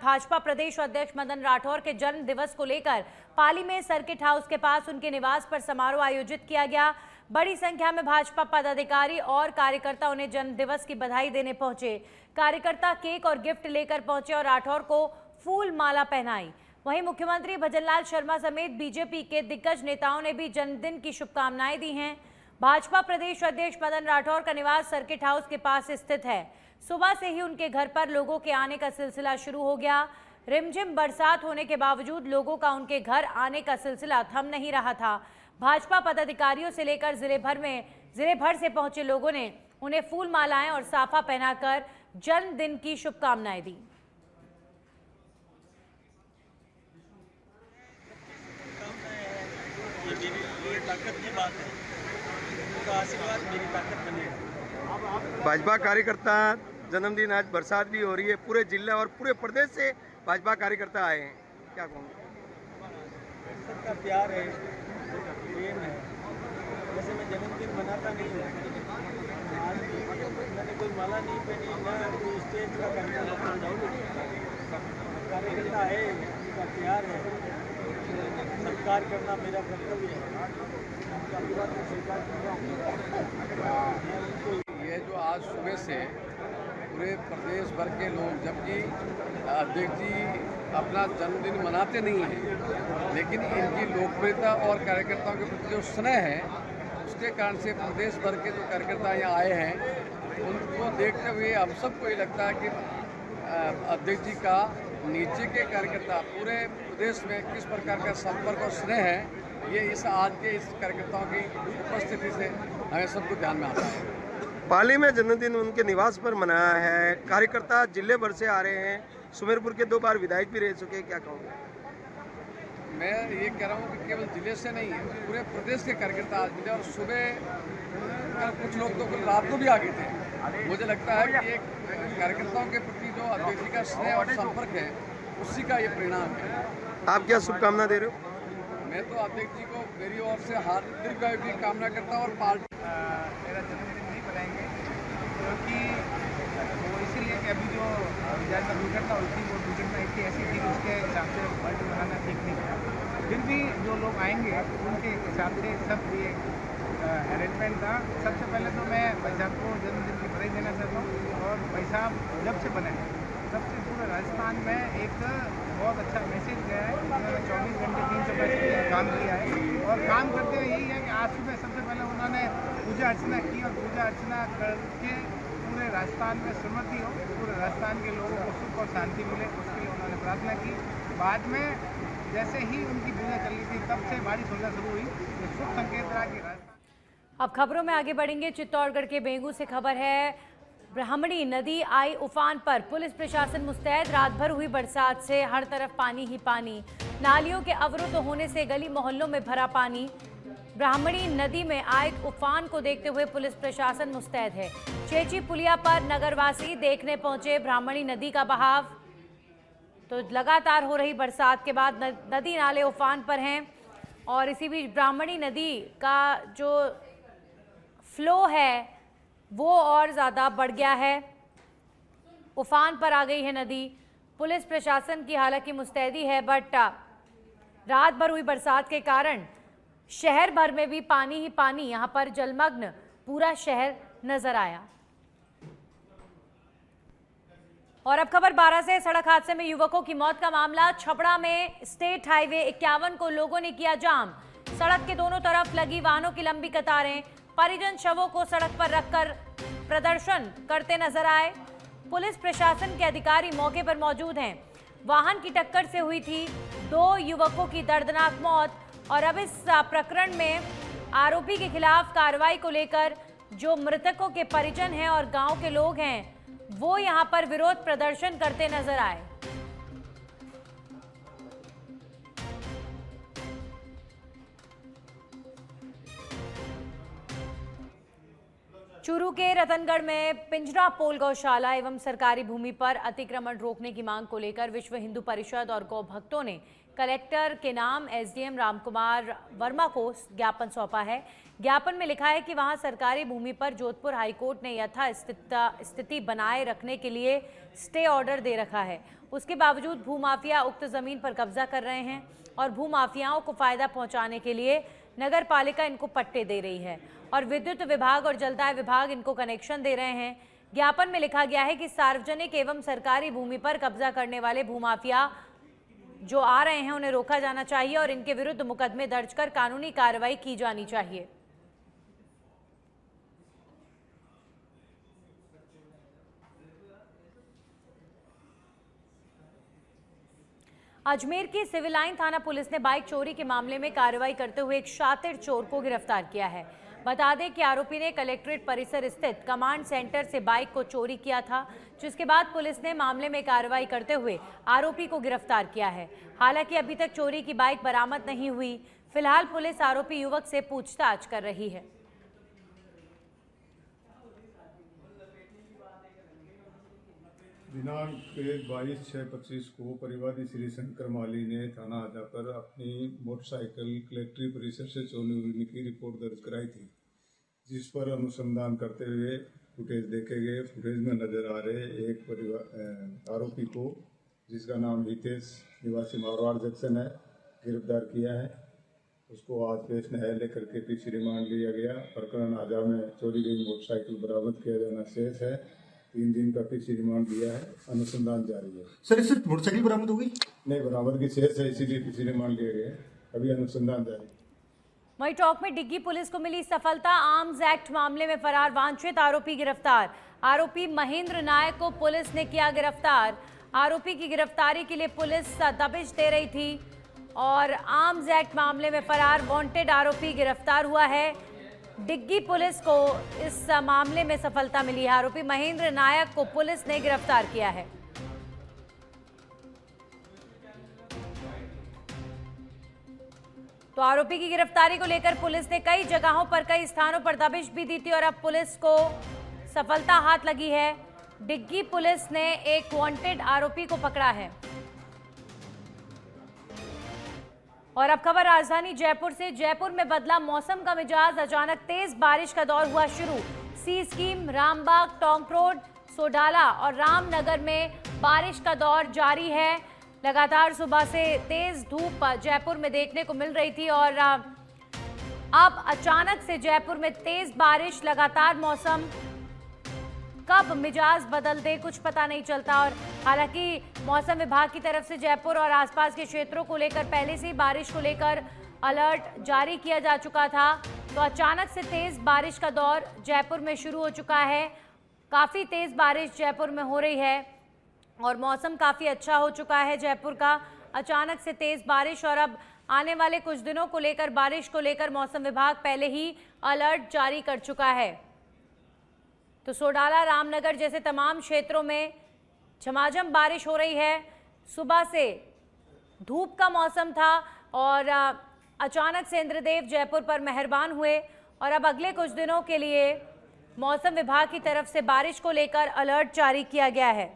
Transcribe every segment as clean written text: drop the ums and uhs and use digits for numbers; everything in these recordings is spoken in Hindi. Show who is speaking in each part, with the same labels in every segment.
Speaker 1: भाजपा प्रदेश अध्यक्ष मदन राठौर के जन्म दिवस को लेकर पाली में सर्किट हाउस के पास उनके निवास पर समारोह आयोजित किया गया। बड़ी संख्या में भाजपा पदाधिकारी और कार्यकर्ता उन्हें जन्म दिवस की बधाई देने पहुंचे। कार्यकर्ता केक और गिफ्ट लेकर पहुंचे और राठौर को फूल माला पहनाई। वहीं मुख्यमंत्री भजनलाल शर्मा समेत बीजेपी के दिग्गज नेताओं ने भी जन्मदिन की शुभकामनाएं दी हैं। भाजपा प्रदेश अध्यक्ष मदन राठौर का निवास सर्किट हाउस के पास स्थित है। सुबह से ही उनके घर पर लोगों के आने का सिलसिला शुरू हो गया। रिमझिम बरसात होने के बावजूद लोगों का उनके घर आने का सिलसिला थम नहीं रहा था। भाजपा पदाधिकारियों से लेकर जिले भर से पहुंचे लोगों ने उन्हें फूल मालाएं और साफा पहनाकर जन्मदिन की शुभकामनाएं दी।
Speaker 2: ये मेरे लिए ताकत की बात है, उनका आशीर्वाद मेरी ताकत बनेगा।
Speaker 3: भाजपा कार्यकर्ता जन्मदिन, आज बरसात भी हो रही है, पूरे जिला और पूरे प्रदेश से भाजपा कार्यकर्ता आए हैं, क्या कहूँगा?
Speaker 2: सबका प्यार है, प्रेम है। वैसे मैं जन्मदिन मनाता नहीं हूँ, आज भी मैंने कोई माला नहीं पहनी, ना कोई स्टेज का कार्यकर्ता है, उनका प्यार है, सत्कार करना मेरा कर्तव्य है।
Speaker 4: ये जो आज सुबह से पूरे प्रदेश भर के लोग, जबकि अध्यक्ष जी अपना जन्मदिन मनाते नहीं हैं, लेकिन इनकी लोकप्रियता और कार्यकर्ताओं के प्रति जो स्नेह है, उसके कारण से प्रदेश भर के जो कार्यकर्ता यहाँ आए हैं, उनको देखते हुए हम सबको ये लगता है कि अध्यक्ष जी का नीचे के कार्यकर्ता पूरे प्रदेश में किस प्रकार का संपर्क और स्नेह है, ये इस आज के इस कार्यकर्ताओं की उपस्थिति से हमें सबको ध्यान में आता है।
Speaker 3: पाली में जन्मदिन उनके निवास पर मनाया है। कार्यकर्ता जिले भर से आ रहे हैं, सुमेरपुर के 2 बार विधायक भी रह चुके हैं, क्या कहूँगा?
Speaker 4: मैं ये कह रहा हूँ कि केवल जिले से नहीं है, पूरे प्रदेश के कार्यकर्ता आज मिले और सुबह कुछ लोग तो रात को भी आ गए थे। मुझे लगता है कि एक कार्यकर्ताओं के प्रति जो अध्यक्ष जी का स्नेह और संपर्क है, उसी का ये परिणाम है।
Speaker 3: आप क्या शुभकामना दे रहे हो?
Speaker 4: मैं तो अध्यक्ष जी को मेरी ओर से हार्दिक दीर्घायु की कामना करता हूँ और पार्टी
Speaker 5: मेरा जन्मदिन नहीं बनाएंगे, क्योंकि वो इसीलिए कि अभी जो रिजार्ट का दुर्घटना हुई थी, वो दुर्घटना इतनी ऐसी थी कि उसके हिसाब से बर्थडे मनाना ठीक नहीं था। फिर भी जो लोग आएंगे उनके हिसाब से सब ये अरेंजमेंट था। सबसे पहले तो मैं भाई साहब को जन्मदिन की बधाई देना चाहता हूँ, और भाई साहब जब से बने तब से पूरे राजस्थान में एक बहुत अच्छा मैसेज गया है। उन्होंने 24 घंटे 365 काम किया है, और काम करते हुए यही है कि आज सुबह सबसे पहले उन्होंने पूजा अर्चना की, और पूजा अर्चना करके पूरे राजस्थान में समृद्धि हो, पूरे राजस्थान के लोगों को सुख और शांति मिले, उसके लिए उन्होंने प्रार्थना की। बाद में जैसे ही उनकी पूजा चल रही थी, तब से बारिश होना शुरू हुई, तो शुभ संकेत रहा कि राजस्थान।
Speaker 1: अब खबरों में आगे बढ़ेंगे। चित्तौड़गढ़ के बेंगू से खबर है। ब्राह्मणी नदी आई उफान पर, पुलिस प्रशासन मुस्तैद। रात भर हुई बरसात से हर तरफ पानी ही पानी। नालियों के अवरुद्ध होने से गली मोहल्लों में भरा पानी। ब्राह्मणी नदी में आए उफान को देखते हुए पुलिस प्रशासन मुस्तैद है। चेची पुलिया पर नगरवासी देखने पहुंचे ब्राह्मणी नदी का बहाव। तो लगातार हो रही बरसात के बाद नदी नाले उफान पर हैं, और इसी बीच ब्राह्मणी नदी का जो फ्लो है वो और ज़्यादा बढ़ गया है, उफान पर आ गई है नदी। पुलिस प्रशासन की हालांकि मुस्तैदी है, बट रात भर हुई बरसात के कारण शहर भर में भी पानी ही पानी, यहाँ पर जलमग्न पूरा शहर नजर आया। और अब खबर 12 से। सड़क हादसे में युवकों की मौत का मामला। छपड़ा में स्टेट हाईवे 51 को लोगों ने किया जाम। सड़क के दोनों तरफ लगी वाहनों की लंबी कतारें। परिजन शवों को सड़क पर रखकर प्रदर्शन करते नजर आए। पुलिस प्रशासन के अधिकारी मौके पर मौजूद हैं। वाहन की टक्कर से हुई थी 2 युवकों की दर्दनाक मौत, और अब इस प्रकरण में आरोपी के खिलाफ कार्रवाई को लेकर जो मृतकों के परिजन हैं और गांव के लोग हैं, वो यहां पर विरोध प्रदर्शन करते नजर आए। चूरू के रतनगढ़ में पिंजरा पोल गौशाला एवं सरकारी भूमि पर अतिक्रमण रोकने की मांग को लेकर विश्व हिंदू परिषद और गौ भक्तों ने कलेक्टर के नाम एसडीएम रामकुमार वर्मा को ज्ञापन सौंपा है। ज्ञापन में लिखा है कि वहां सरकारी भूमि पर जोधपुर हाईकोर्ट ने यथा स्थिति बनाए रखने के लिए स्टे ऑर्डर दे रखा है। उसके बावजूद भूमाफिया उक्त जमीन पर कब्जा कर रहे हैं और भूमाफियाओं को फायदा पहुंचाने के लिए नगर पालिका इनको पट्टे दे रही है और विद्युत विभाग और जलदाय विभाग इनको कनेक्शन दे रहे हैं। ज्ञापन में लिखा गया है कि सार्वजनिक एवं सरकारी भूमि पर कब्जा करने वाले भूमाफिया जो आ रहे हैं उन्हें रोका जाना चाहिए और इनके विरुद्ध मुकदमे दर्ज कर कानूनी कार्रवाई की जानी चाहिए। अजमेर की सिविल लाइन थाना पुलिस ने बाइक चोरी के मामले में कार्रवाई करते हुए एक शातिर चोर को गिरफ्तार किया है। बता दें कि आरोपी ने कलेक्ट्रेट परिसर स्थित कमांड सेंटर से बाइक को चोरी किया था, जिसके बाद पुलिस ने मामले में कार्रवाई करते हुए आरोपी को गिरफ्तार किया है। हालांकि अभी तक चोरी की बाइक बरामद नहीं हुई। फिलहाल पुलिस आरोपी युवक से पूछताछ कर रही है।
Speaker 6: दिनांक 22/6/25 को परिवादी श्री शंकर माली ने थाना जाकर अपनी मोटरसाइकिल कलेक्ट्री परिसर से चोरी होने की रिपोर्ट दर्ज कराई थी, जिस पर अनुसंधान करते हुए फुटेज देखे गए। फुटेज में नजर आ रहे एक आरोपी को, जिसका नाम हितेश निवासी मारवाड़ जंक्शन है, गिरफ्तार किया है। उसको आज पेश न्यायालय करके पीछे रिमांड लिया गया। प्रकरण आजा में चोरी गई मोटरसाइकिल बरामद किया जाना शेष है। 3 दिन का पीछे रिमांड दिया है। अनुसंधान जारी है।
Speaker 7: सर सिर्फ मोटरसाइकिल बरामद हो गई?
Speaker 6: नहीं, बरामद की शेष है, इसीलिए पीछे रिमांड लिया गया। अभी अनुसंधान जारी।
Speaker 1: वहीं टॉक में डिग्गी पुलिस को मिली सफलता। आर्म्स एक्ट मामले में फरार वांछित आरोपी गिरफ्तार। आरोपी महेंद्र नायक को पुलिस ने किया गिरफ्तार। आरोपी की गिरफ्तारी के लिए पुलिस दबिश दे रही थी और आर्म्स एक्ट मामले में फरार वांटेड आरोपी गिरफ्तार हुआ है। डिग्गी पुलिस को इस मामले में सफलता मिली है। आरोपी महेंद्र नायक को पुलिस ने गिरफ्तार किया है। तो आरोपी की गिरफ्तारी को लेकर पुलिस ने कई जगहों पर कई स्थानों पर दबिश भी दी थी और अब पुलिस को सफलता हाथ लगी है। डिग्गी पुलिस ने एक वांटेड आरोपी को पकड़ा है। और अब खबर राजधानी जयपुर से। जयपुर में बदला मौसम का मिजाज। अचानक तेज बारिश का दौर हुआ शुरू। सी स्कीम, रामबाग, टोंक रोड, सोडाला और रामनगर में बारिश का दौर जारी है। लगातार सुबह से तेज धूप जयपुर में देखने को मिल रही थी और अब अचानक से जयपुर में तेज बारिश, लगातार मौसम कब मिजाज बदल दे कुछ पता नहीं चलता। और हालांकि मौसम विभाग की तरफ से जयपुर और आसपास के क्षेत्रों को लेकर पहले से ही बारिश को लेकर अलर्ट जारी किया जा चुका था। तो अचानक से तेज बारिश का दौर जयपुर में शुरू हो चुका है। काफ़ी तेज बारिश जयपुर में हो रही है और मौसम काफ़ी अच्छा हो चुका है जयपुर का। अचानक से तेज बारिश और अब आने वाले कुछ दिनों को लेकर बारिश को लेकर मौसम विभाग पहले ही अलर्ट जारी कर चुका है। तो सोडाला, रामनगर जैसे तमाम क्षेत्रों में झमाझम बारिश हो रही है। सुबह से धूप का मौसम था और अचानक से इंद्रदेव जयपुर पर मेहरबान हुए और अब अगले कुछ दिनों के लिए मौसम विभाग की तरफ से बारिश को लेकर अलर्ट जारी किया गया है।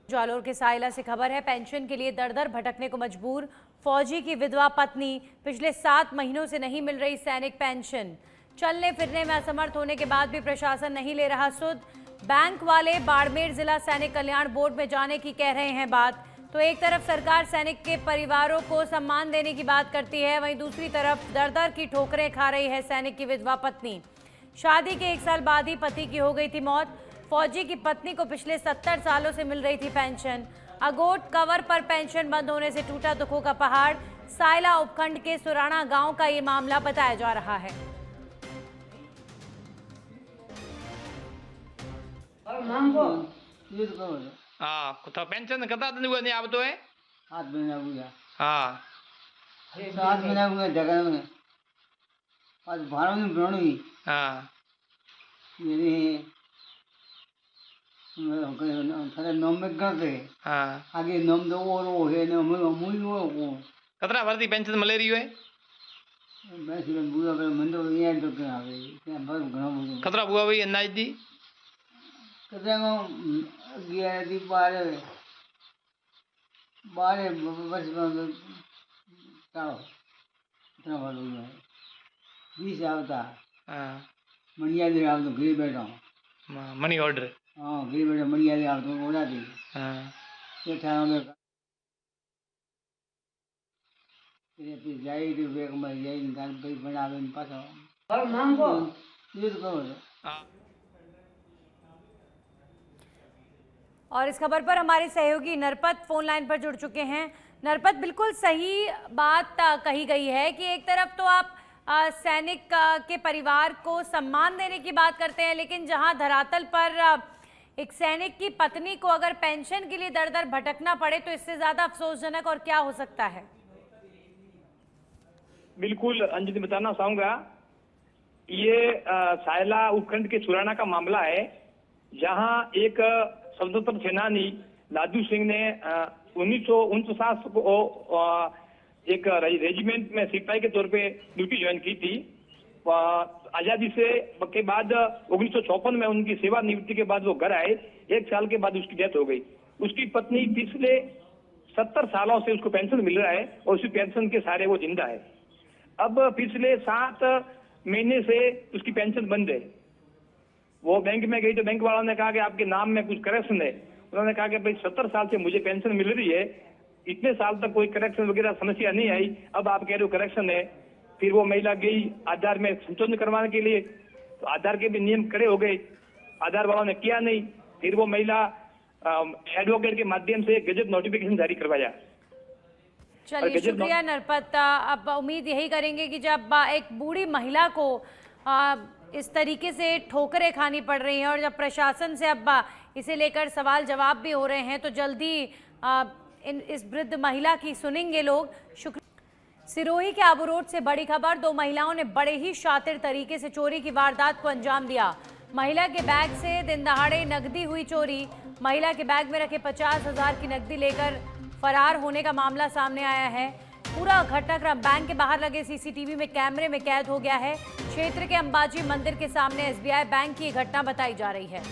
Speaker 1: जालोर के साइला से खबर है। पेंशन के लिए दर दर भटकने को मजबूर फौजी की विधवा पत्नी। पिछले 7 महीनों से नहीं मिल रही सैनिक पेंशन। चलने फिरने में असमर्थ होने के बाद भी प्रशासन नहीं ले रहा सुध। बैंक वाले बाड़मेर जिला सैनिक कल्याण बोर्ड में जाने की कह रहे हैं बात। तो एक तरफ सरकार सैनिक के परिवारों को सम्मान देने की बात करती है, वहीं दूसरी तरफ दर दर की ठोकरें खा रही है सैनिक की विधवा पत्नी। शादी के 1 साल बाद ही पति की हो गई थी मौत। फौजी की पत्नी को पिछले 70 सालों से मिल रही थी पेंशन। अगोट कवर पर पेंशन बंद होने से टूटा दुखों का पहाड़। साइला उपखंड के सुराणा गांव का ये मामला बताया जा रहा है।
Speaker 8: हाँ, तो पेंशन कितना दिन हुआ नहीं आप तो है?
Speaker 9: 7 महीना हुआ।
Speaker 8: हाँ,
Speaker 9: 7 महीना हुआ जगह में। आज 12 दिन ब्रणी।
Speaker 8: हाँ,
Speaker 9: ये थारे नोम में गए।
Speaker 8: हाँ,
Speaker 9: आगे नोम दो और वो है ना मुझे वो
Speaker 8: कितना भरती पेंशन मिले रही है?
Speaker 9: मैं सिर्फ बुआ पर मन तो ये तो क्या है क्या बस घणो बुझो
Speaker 8: खतरा हुआ भाई अंदाज दी
Speaker 9: कते को गया दी बारे बारे बस चलो इतना वालों है 20 आवता
Speaker 8: हाँ
Speaker 9: मणिया दे आव तो घरे बैठा
Speaker 8: मनी ऑर्डर
Speaker 9: हाँ घरे बैठा मणिया दे आव तो ओला दी
Speaker 8: हाँ
Speaker 9: ये थाना में तेरे पे जाई तो बेग में जाई निकाल पे बनावे न पाछो और मांगो ये तो कहो
Speaker 1: और इस खबर पर हमारे सहयोगी नरपत फोन लाइन पर जुड़ चुके हैं। नरपत, बिल्कुल सही बात कही गई है कि एक तरफ तो आप सैनिक के परिवार को सम्मान देने की बात करते हैं, लेकिन जहां धरातल पर एक सैनिक की पत्नी को अगर पेंशन के लिए दर दर भटकना पड़े तो इससे ज्यादा अफसोसजनक और क्या हो सकता है।
Speaker 7: बिल्कुल अंजलि, बताना चाहूंगा ये सायला उपखंड के सुराना का मामला है, जहां एक स्वतंत्र सेनानी लादू सिंह ने 1949 को एक रेजिमेंट में सिपाही के तौर पे ड्यूटी ज्वाइन की थी। आजादी से के बाद 1954 में उनकी सेवानिवृत्ति के बाद वो घर आए, 1 साल के बाद उसकी डेथ हो गई। उसकी पत्नी पिछले 70 सालों से उसको पेंशन मिल रहा है और उसी पेंशन के सहारे वो जिंदा है। अब पिछले 7 महीने से उसकी पेंशन बंद है। वो बैंक में गई तो बैंक वालों ने कहा कि आपके नाम में कुछ करेक्शन है। उन्होंने कहा कि भाई 70 साल से मुझे पेंशन मिल रही है, इतने साल तक कोई करेक्शन वगैरह समस्या नहीं आई, अब आप कह रहे हो करेक्शन है। फिर वो महिला गई आधार में संशोधन करवाने के लिए, तो आधार के भी नियम कड़े हो गए, आधार वालों ने किया नहीं। फिर वो महिला एडवोकेट के माध्यम से गजट नोटिफिकेशन जारी करवाया।
Speaker 1: चलिए, शुक्रिया नरपत। अब उम्मीद यही करेंगे कि जब एक बूढ़ी महिला को इस तरीके से ठोकरें खानी पड़ रही हैं और जब प्रशासन से अब इसे लेकर सवाल जवाब भी हो रहे हैं, तो जल्दी इस वृद्ध महिला की सुनेंगे लोग। सिरोही के आबू रोड से बड़ी खबर, 2 महिलाओं ने बड़े ही शातिर तरीके से चोरी की वारदात को अंजाम दिया। महिला के बैग से दिन दहाड़े नकदी हुई चोरी। महिला के बैग में रखे 50,000 की नकदी लेकर फरार होने का मामला सामने आया है। पूरा घटनाक्रम बैंक के बाहर लगे सीसीटीवी में कैमरे में कैद हो गया है। क्षेत्र के अंबाजी मंदिर के सामने एसबीआई बैंक की घटना बताई जा रही है।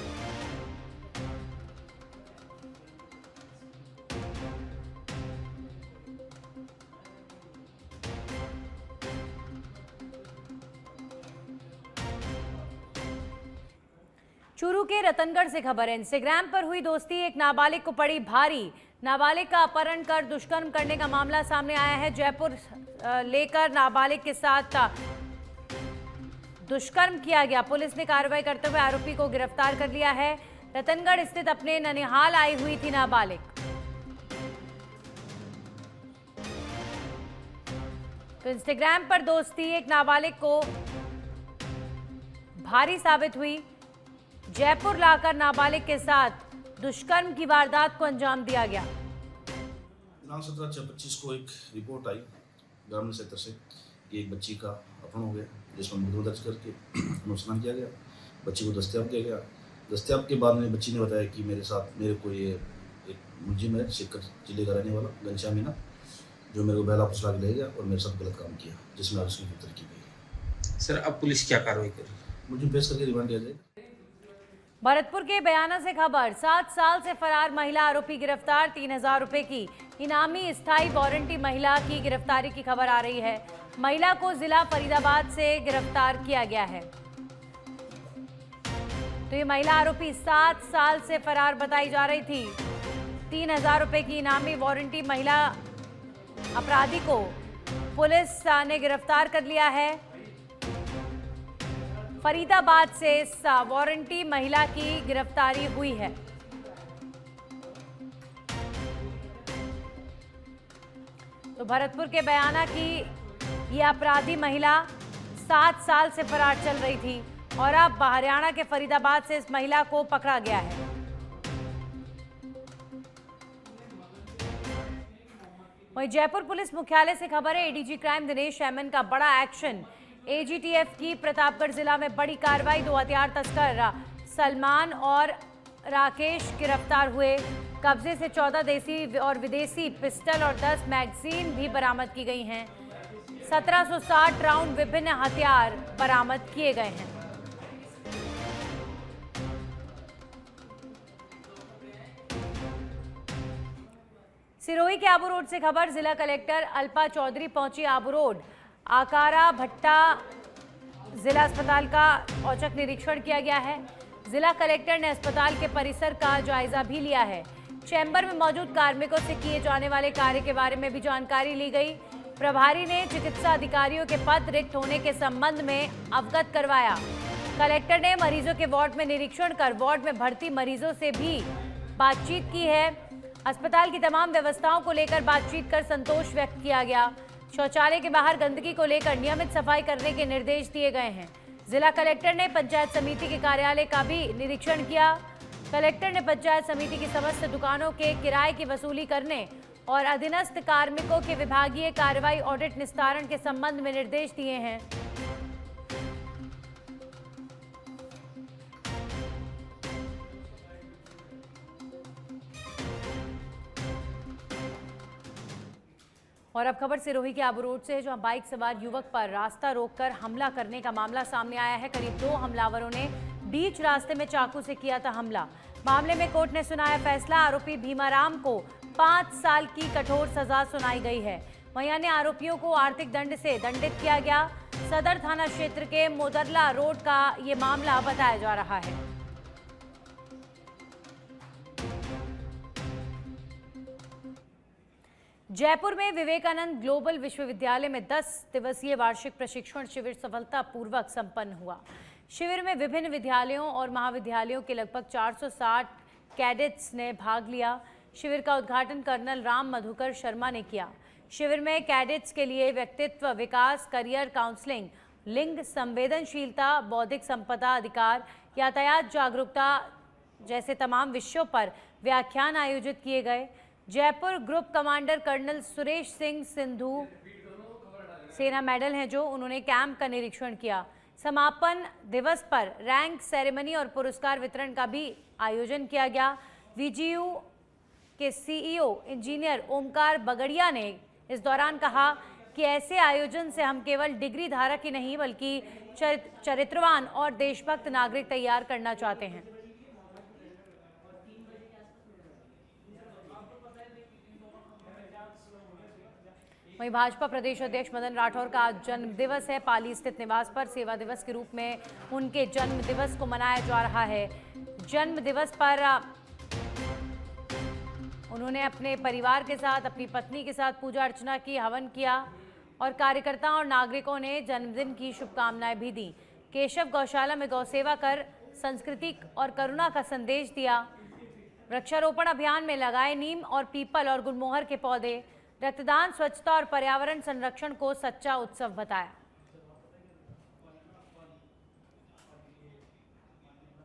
Speaker 1: चूरू के रतनगढ़ से खबर है। इंस्टाग्राम पर हुई दोस्ती एक नाबालिग को पड़ी भारी। नाबालिग का अपहरण कर दुष्कर्म करने का मामला सामने आया है। जयपुर लेकर नाबालिग के साथ दुष्कर्म किया गया। पुलिस ने कार्रवाई करते हुए आरोपी को गिरफ्तार कर लिया है। रतनगढ़ स्थित अपने ननिहाल आई हुई थी नाबालिग। तो इंस्टाग्राम पर दोस्ती एक नाबालिग को भारी साबित हुई। जयपुर लाकर नाबालिग के साथ दुष्कर्म की वारदात को अंजाम दिया गया।
Speaker 10: दिनांक 17/6/25 को एक रिपोर्ट आई ग्रामीण क्षेत्र से कि एक बच्ची का अपहरण हो गया, जिसमें मुकदमा दर्ज करके अनुसंधान किया गया। बच्ची को दस्तयाब किया गया। दस्तयाब के बाद में बच्ची ने बताया कि मेरे को ये एक मुलजिम है, सीकर जिले का रहने वाला घनश्याम मीना, जो मेरे को बेला फुसला के ले गया और मेरे साथ गलत काम किया, जिसमें उसकी गिरफ्तारी की गई।
Speaker 11: सर, अब पुलिस क्या कार्रवाई करेगी?
Speaker 10: मुलजिम पेश करके रिमांड दिया जाएगा।
Speaker 1: भरतपुर के बयाना से खबर, 7 साल से फरार महिला आरोपी गिरफ्तार। 3,000 रुपए की इनामी स्थायी वारंटी महिला की गिरफ्तारी की खबर आ रही है। महिला को जिला फरीदाबाद से गिरफ्तार किया गया है। तो ये महिला आरोपी 7 साल से फरार बताई जा रही थी। 3,000 रुपए की इनामी वारंटी महिला अपराधी को पुलिस ने गिरफ्तार कर लिया है। फरीदाबाद से इस वारंटी महिला की गिरफ्तारी हुई है। तो भरतपुर के बयाना की ये अपराधी महिला 7 साल से फरार चल रही थी और अब हरियाणा के फरीदाबाद से इस महिला को पकड़ा गया है। वहीं जयपुर पुलिस मुख्यालय से खबर है, एडीजी क्राइम दिनेश एमएन का बड़ा एक्शन। एजीटीएफ की प्रतापगढ़ जिला में बड़ी कार्रवाई। 2 हथियार तस्कर सलमान और राकेश गिरफ्तार हुए। कब्जे से 14 देसी और विदेशी पिस्टल और 10 मैगजीन भी बरामद की गई हैं। 1760 राउंड विभिन्न हथियार बरामद किए गए हैं। सिरोही के आबू रोड से खबर, जिला कलेक्टर अल्पा चौधरी पहुंची आबू रोड। आकारा भट्टा जिला अस्पताल का औचक निरीक्षण किया गया है। जिला कलेक्टर ने अस्पताल के परिसर का जायजा भी लिया है। चैम्बर में मौजूद कार्मिकों से किए जाने वाले कार्य के बारे में भी जानकारी ली गई। प्रभारी ने चिकित्सा अधिकारियों के पद रिक्त होने के संबंध में अवगत करवाया। कलेक्टर ने मरीजों के वार्ड में निरीक्षण कर वार्ड में भर्ती मरीजों से भी बातचीत की है। अस्पताल की तमाम व्यवस्थाओं को लेकर बातचीत कर संतोष व्यक्त किया गया। शौचालय के बाहर गंदगी को लेकर नियमित सफाई करने के निर्देश दिए गए हैं। जिला कलेक्टर ने पंचायत समिति के कार्यालय का भी निरीक्षण किया। कलेक्टर ने पंचायत समिति की समस्त दुकानों के किराए की वसूली करने और अधीनस्थ कार्मिकों के विभागीय कार्रवाई ऑडिट निस्तारण के संबंध में निर्देश दिए हैं। और अब खबर सिरोही के आबू रोड से है, जहां बाइक सवार युवक पर रास्ता रोककर हमला करने का मामला सामने आया है। करीब 2 हमलावरों ने बीच रास्ते में चाकू से किया था हमला। मामले में कोर्ट ने सुनाया फैसला। आरोपी भीमाराम को 5 साल की कठोर सजा सुनाई गई है। वहीं अन्य आरोपियों को आर्थिक दंड से दंडित किया गया। सदर थाना क्षेत्र के मोदरला रोड का ये मामला बताया जा रहा है। जयपुर में विवेकानंद ग्लोबल विश्वविद्यालय में 10 दिवसीय वार्षिक प्रशिक्षण शिविर सफलतापूर्वक संपन्न हुआ। शिविर में विभिन्न विद्यालयों और महाविद्यालयों के लगभग 460 कैडेट्स ने भाग लिया। शिविर का उद्घाटन कर्नल राम मधुकर शर्मा ने किया। शिविर में कैडेट्स के लिए व्यक्तित्व विकास, करियर काउंसलिंग, लिंग संवेदनशीलता, बौद्धिक संपदा अधिकार, यातायात जागरूकता जैसे तमाम विषयों पर व्याख्यान आयोजित किए गए। Jaipur group commander colonel Suresh Singh Sindhu Sena medal हैं जो उन्होंने कैंप का निरीक्षण किया। समापन दिवस पर रैंक सेरेमनी और पुरस्कार वितरण का भी आयोजन किया गया। वीजीयू के सीईओ इंजीनियर ओमकार बगड़िया ने इस दौरान कहा कि ऐसे आयोजन से हम केवल डिग्री धारक ही नहीं बल्कि चरित्रवान और देशभक्त नागरिक तैयार करना चाहते हैं। वहीं भाजपा प्रदेश अध्यक्ष मदन राठौर का आज जन्म दिवस है। पाली स्थित निवास पर सेवा दिवस के रूप में उनके जन्म दिवस को मनाया जा रहा है। जन्म दिवस पर उन्होंने अपने परिवार के साथ, अपनी पत्नी के साथ पूजा अर्चना की, हवन किया और कार्यकर्ताओं और नागरिकों ने जन्मदिन की शुभकामनाएं भी दी। केशव गौशाला में गौसेवा कर संस्कृति और करुणा का संदेश दिया। वृक्षारोपण अभियान में लगाए नीम और पीपल और गुलमोहर के पौधे। रक्तदान, स्वच्छता और पर्यावरण संरक्षण को सच्चा उत्सव बताया।